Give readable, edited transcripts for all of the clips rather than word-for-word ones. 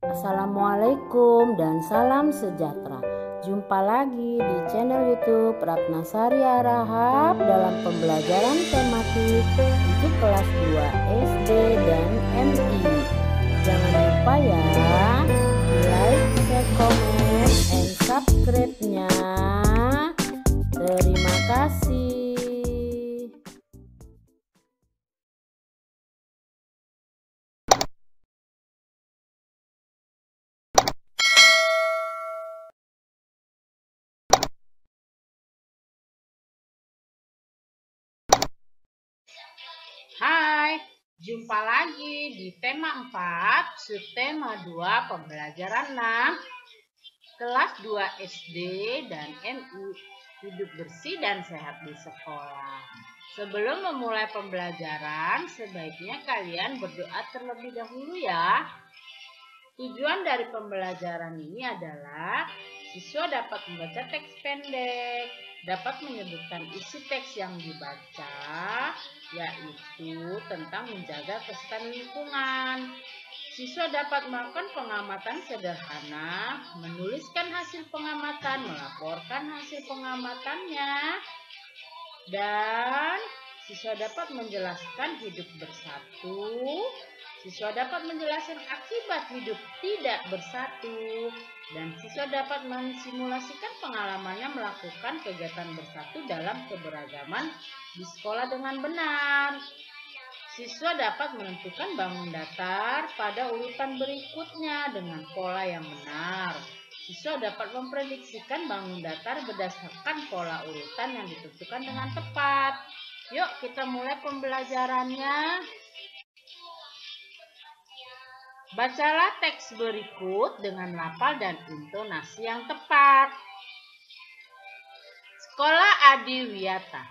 Assalamualaikum dan salam sejahtera. Jumpa lagi di channel YouTube Ratnasari Harahap dalam pembelajaran tematik untuk kelas 2 SD dan MI. Jangan lupa ya, like, share, comment, and subscribe-nya. Terima kasih. Hai, jumpa lagi di tema 4, subtema 2, pembelajaran 6, kelas 2 SD dan MI, hidup bersih dan sehat di sekolah. Sebelum memulai pembelajaran, sebaiknya kalian berdoa terlebih dahulu ya. Tujuan dari pembelajaran ini adalah siswa dapat membaca teks pendek, dapat menyebutkan isi teks yang dibaca, yaitu tentang menjaga kebersihan lingkungan. Siswa dapat melakukan pengamatan sederhana, menuliskan hasil pengamatan, melaporkan hasil pengamatannya, dan siswa dapat menjelaskan hidup bersatu. Siswa dapat menjelaskan akibat hidup tidak bersatu, dan siswa dapat mensimulasikan pengalamannya melakukan kegiatan bersatu dalam keberagaman di sekolah dengan benar. Siswa dapat menentukan bangun datar pada urutan berikutnya dengan pola yang benar. Siswa dapat memprediksikan bangun datar berdasarkan pola urutan yang ditentukan dengan tepat. Yuk kita mulai pembelajarannya. Bacalah teks berikut dengan lafal dan intonasi yang tepat. Sekolah Adiwiyata.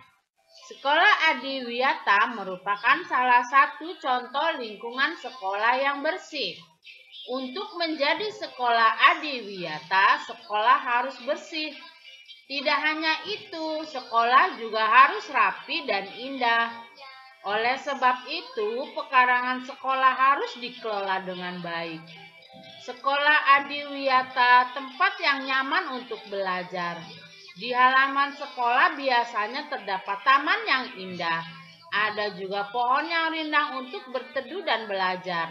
Sekolah Adiwiyata merupakan salah satu contoh lingkungan sekolah yang bersih. Untuk menjadi sekolah Adiwiyata, sekolah harus bersih. Tidak hanya itu, sekolah juga harus rapi dan indah. Oleh sebab itu, pekarangan sekolah harus dikelola dengan baik. Sekolah Adiwiyata tempat yang nyaman untuk belajar. Di halaman sekolah biasanya terdapat taman yang indah. Ada juga pohon yang rindang untuk berteduh dan belajar.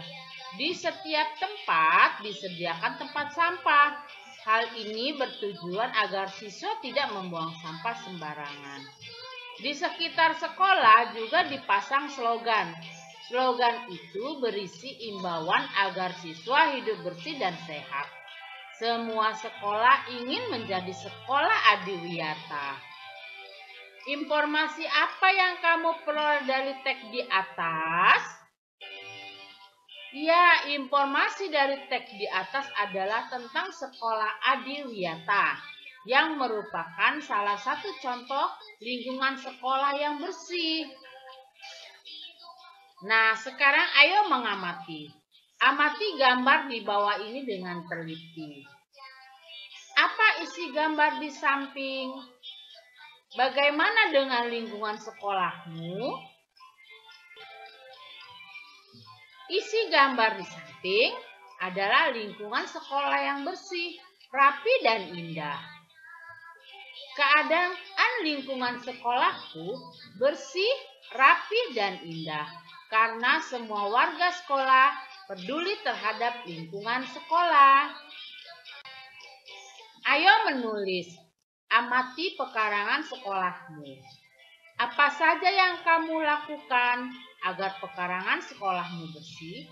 Di setiap tempat disediakan tempat sampah. Hal ini bertujuan agar siswa tidak membuang sampah sembarangan. Di sekitar sekolah juga dipasang slogan. Slogan itu berisi imbauan agar siswa hidup bersih dan sehat. Semua sekolah ingin menjadi sekolah Adiwiyata. Informasi apa yang kamu peroleh dari teks di atas? Ya, informasi dari teks di atas adalah tentang sekolah Adiwiyata, yang merupakan salah satu contoh lingkungan sekolah yang bersih. Nah, sekarang ayo mengamati. Amati gambar di bawah ini dengan teliti. Apa isi gambar di samping? Bagaimana dengan lingkungan sekolahmu? Isi gambar di samping adalah lingkungan sekolah yang bersih, rapi, dan indah. Keadaan lingkungan sekolahku bersih, rapi, dan indah karena semua warga sekolah peduli terhadap lingkungan sekolah. Ayo menulis. Amati pekarangan sekolahmu. Apa saja yang kamu lakukan agar pekarangan sekolahmu bersih?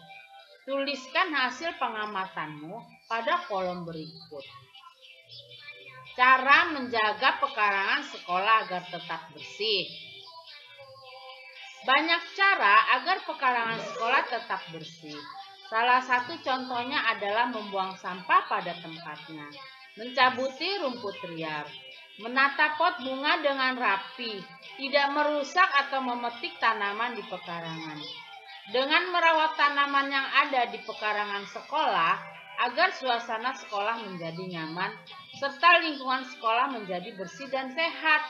Tuliskan hasil pengamatanmu pada kolom berikut. Cara menjaga pekarangan sekolah agar tetap bersih. Banyak cara agar pekarangan sekolah tetap bersih. Salah satu contohnya adalah membuang sampah pada tempatnya, mencabuti rumput liar, menata pot bunga dengan rapi, tidak merusak atau memetik tanaman di pekarangan. Dengan merawat tanaman yang ada di pekarangan sekolah, agar suasana sekolah menjadi nyaman, serta lingkungan sekolah menjadi bersih dan sehat.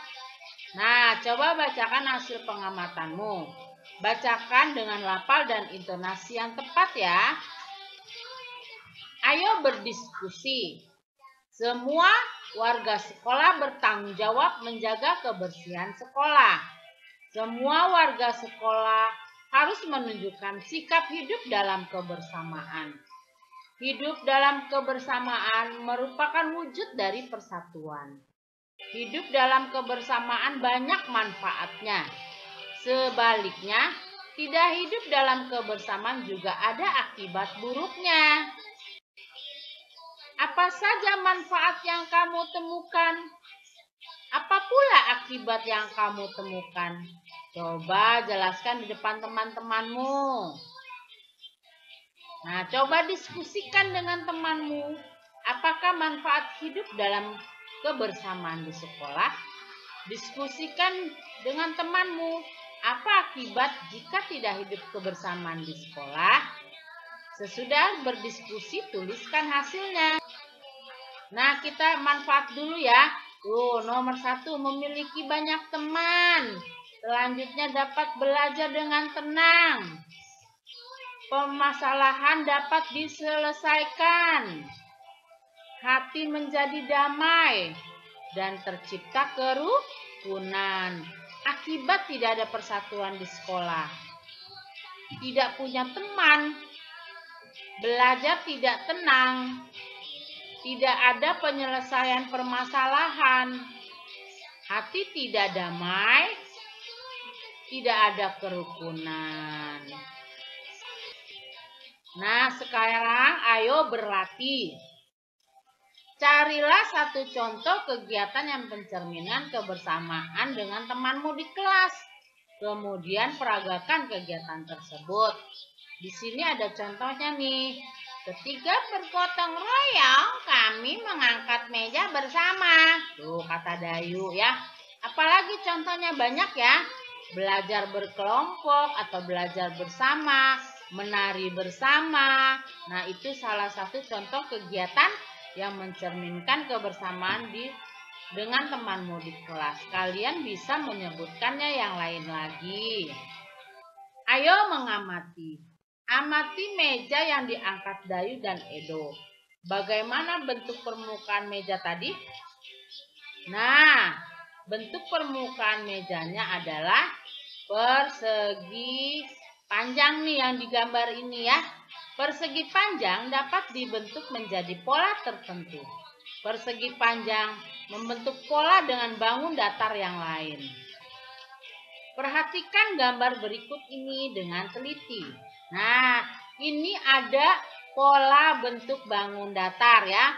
Nah, coba bacakan hasil pengamatanmu. Bacakan dengan lafal dan intonasi yang tepat ya. Ayo berdiskusi. Semua warga sekolah bertanggung jawab menjaga kebersihan sekolah. Semua warga sekolah harus menunjukkan sikap hidup dalam kebersamaan. Hidup dalam kebersamaan merupakan wujud dari persatuan. Hidup dalam kebersamaan banyak manfaatnya. Sebaliknya, tidak hidup dalam kebersamaan juga ada akibat buruknya. Apa saja manfaat yang kamu temukan? Apa pula akibat yang kamu temukan? Coba jelaskan di depan teman-temanmu. Nah, coba diskusikan dengan temanmu. Apakah manfaat hidup dalam kebersamaan di sekolah? Diskusikan dengan temanmu. Apa akibat jika tidak hidup kebersamaan di sekolah? Sesudah berdiskusi, tuliskan hasilnya. Nah, kita manfaat dulu ya. Nomor 1, memiliki banyak teman. Selanjutnya dapat belajar dengan tenang. Permasalahan dapat diselesaikan. Hati menjadi damai dan tercipta kerukunan. Akibat tidak ada persatuan di sekolah. Tidak punya teman. Belajar tidak tenang. Tidak ada penyelesaian permasalahan. Hati tidak damai. Tidak ada kerukunan. Nah, sekarang ayo berlatih. Carilah satu contoh kegiatan yang mencerminkan kebersamaan dengan temanmu di kelas. Kemudian peragakan kegiatan tersebut. Di sini ada contohnya nih. Ketika bergotong royong, kami mengangkat meja bersama. Tuh kata Dayu ya. Apalagi contohnya banyak ya. Belajar berkelompok atau belajar bersama, menari bersama. Nah, itu salah satu contoh kegiatan yang mencerminkan kebersamaan dengan temanmu di kelas. Kalian bisa menyebutkannya yang lain lagi. Ayo mengamati. Amati meja yang diangkat Dayu dan Edo. Bagaimana bentuk permukaan meja tadi? Nah, bentuk permukaan mejanya adalah persegi panjang nih yang digambar ini ya. Persegi panjang dapat dibentuk menjadi pola tertentu. Persegi panjang membentuk pola dengan bangun datar yang lain. Perhatikan gambar berikut ini dengan teliti. Nah, ini ada pola bentuk bangun datar ya.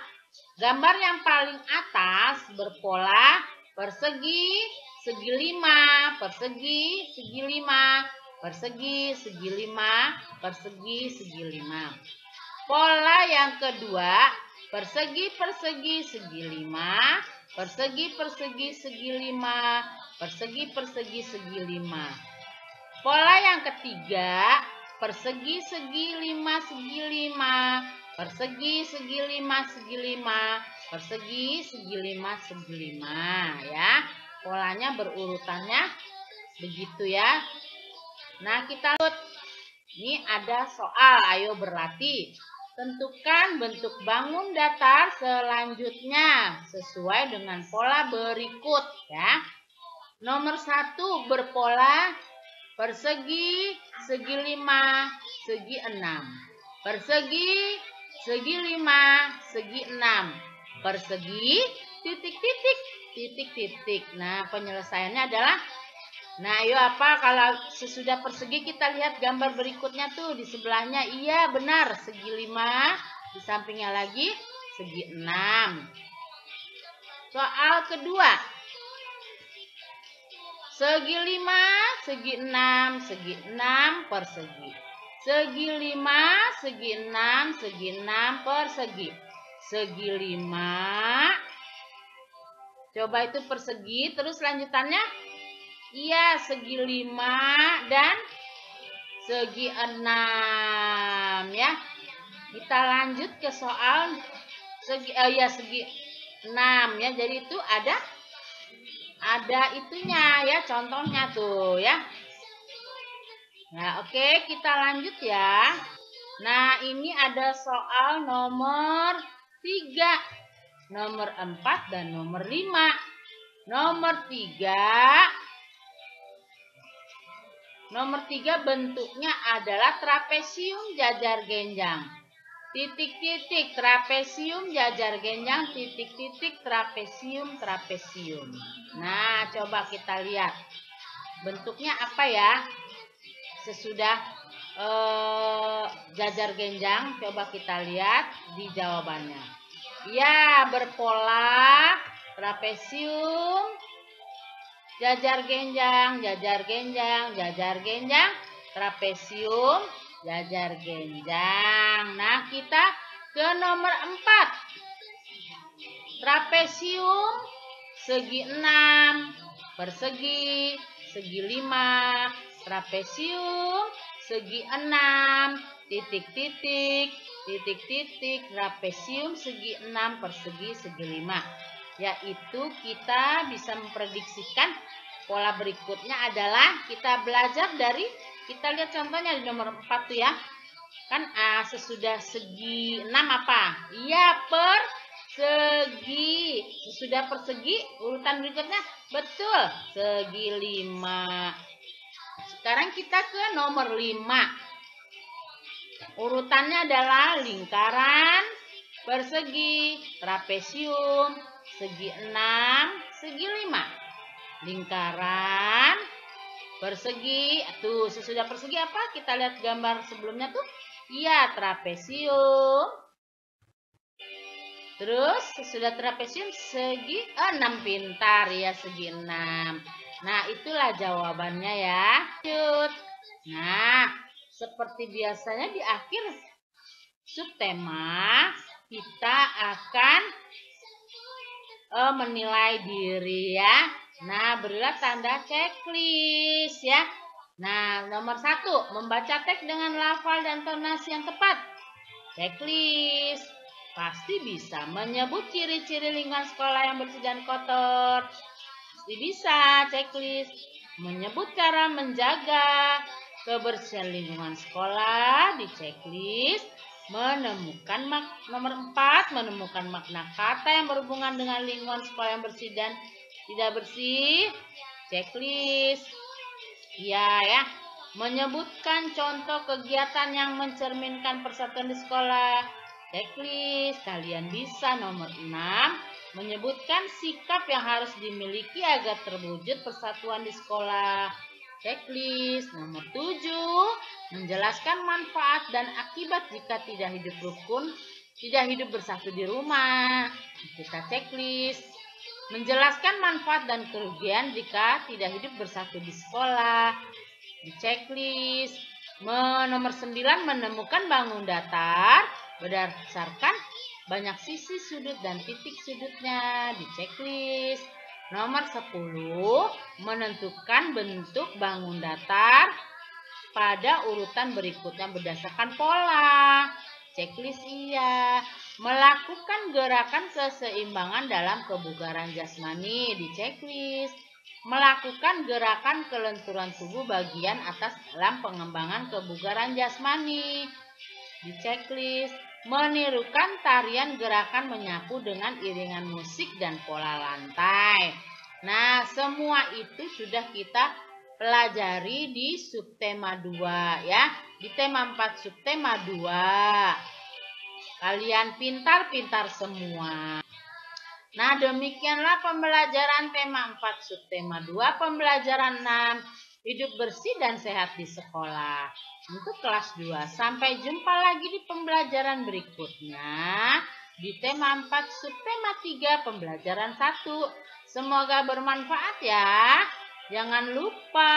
Gambar yang paling atas berpola persegi, segi 5, persegi, segi 5. Persegi, segi 5, persegi, segi 5. Pola yang kedua, persegi, persegi, segi 5, persegi, persegi, segi 5, persegi, persegi, segi 5. Pola yang ketiga, persegi, segi 5, segi 5, persegi, segi 5, segi 5, persegi, segi 5, segi 5 ya. Polanya berurutannya begitu ya. Nah, kita lihat. Ini ada soal, ayo berlatih. Tentukan bentuk bangun datar selanjutnya sesuai dengan pola berikut ya. Nomor 1 berpola persegi, segi 5, segi 6. Persegi, segi 5, segi 6. Persegi, titik-titik, titik-titik. Nah, penyelesaiannya adalah ayo apa kalau sesudah persegi kita lihat gambar berikutnya tuh di sebelahnya. Iya benar, segi 5, di sampingnya lagi segi 6. Soal kedua. Segi 5, segi 6, segi 6 persegi. Segi 5, segi 6, segi 6 persegi. Segi 5. Coba itu persegi, terus lanjutannya. Iya, segi 5 dan segi 6 ya. Kita lanjut ke soal segi 6 ya. Jadi itu ada itunya ya, contohnya tuh ya. Nah, oke, kita lanjut ya. Nah, ini ada soal nomor 3, nomor 4, dan nomor 5. Nomor 3 bentuknya adalah trapesium jajar genjang. Titik-titik trapesium jajar genjang, titik-titik trapesium. Nah, coba kita lihat. Bentuknya apa ya? Sesudah jajar genjang, coba kita lihat di jawabannya. Ya, berpola trapesium jajar genjang, trapesium, jajar genjang. Nah, kita ke nomor 4. Trapesium segi 6, persegi, segi 5. Trapesium segi 6, titik-titik, trapesium segi 6, persegi, segi 5. Yaitu kita bisa memprediksikan pola berikutnya adalah kita belajar dari, kita lihat contohnya di nomor 4 tuh ya. Kan sesudah segi 6 apa? Iya, persegi. Sesudah persegi, urutan berikutnya betul, segi 5. Sekarang kita ke nomor 5. Urutannya adalah lingkaran, persegi, trapesium, segi 6, segi 5. Lingkaran, persegi. Tuh, sesudah persegi apa? Kita lihat gambar sebelumnya tuh. Iya, trapesium. Terus sesudah trapesium segi 6, pintar ya, segi 6. Nah, itulah jawabannya ya. Lanjut. Nah, seperti biasanya di akhir subtema kita akan menilai diri ya. Nah, berilah tanda checklist ya. Nah, nomor 1, membaca teks dengan lafal dan tonasi yang tepat. Checklist. Pasti bisa menyebut ciri-ciri lingkungan sekolah yang bersih dan kotor. Pasti bisa checklist. Menyebut cara menjaga kebersihan lingkungan sekolah di checklist. Menemukan nomor 4, menemukan makna kata yang berhubungan dengan lingkungan sekolah yang bersih dan tidak bersih. Checklist. Ya. Menyebutkan contoh kegiatan yang mencerminkan persatuan di sekolah. Checklist. Kalian bisa nomor 6, menyebutkan sikap yang harus dimiliki agar terwujud persatuan di sekolah. Checklist. Nomor 7, menjelaskan manfaat dan akibat jika tidak hidup rukun, tidak hidup bersatu di rumah. Kita checklist. Menjelaskan manfaat dan kerugian jika tidak hidup bersatu di sekolah. Di checklist. Nomor 9, menemukan bangun datar berdasarkan banyak sisi sudut dan titik sudutnya. Di checklist. Nomor 10, menentukan bentuk bangun datar pada urutan berikutnya berdasarkan pola. Checklist iya. Melakukan gerakan keseimbangan dalam kebugaran jasmani. Di checklist. Melakukan gerakan kelenturan tubuh bagian atas dalam pengembangan kebugaran jasmani. Di checklist. Menirukan tarian gerakan menyapu dengan iringan musik dan pola lantai. Nah, semua itu sudah kita pelajari di subtema 2 ya. Di tema 4 subtema 2. Kalian pintar-pintar semua. Nah, demikianlah pembelajaran tema 4 subtema 2, pembelajaran 6, hidup bersih dan sehat di sekolah. Untuk kelas 2, sampai jumpa lagi di pembelajaran berikutnya di tema 4 subtema 3 pembelajaran 1. Semoga bermanfaat ya. Jangan lupa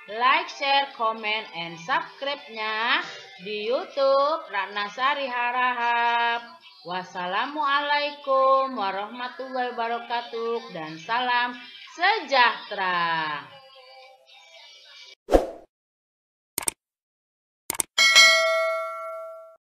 like, share, comment, and subscribe-nya di YouTube Ratna Sari Harahap. Wassalamualaikum warahmatullahi wabarakatuh dan salam sejahtera.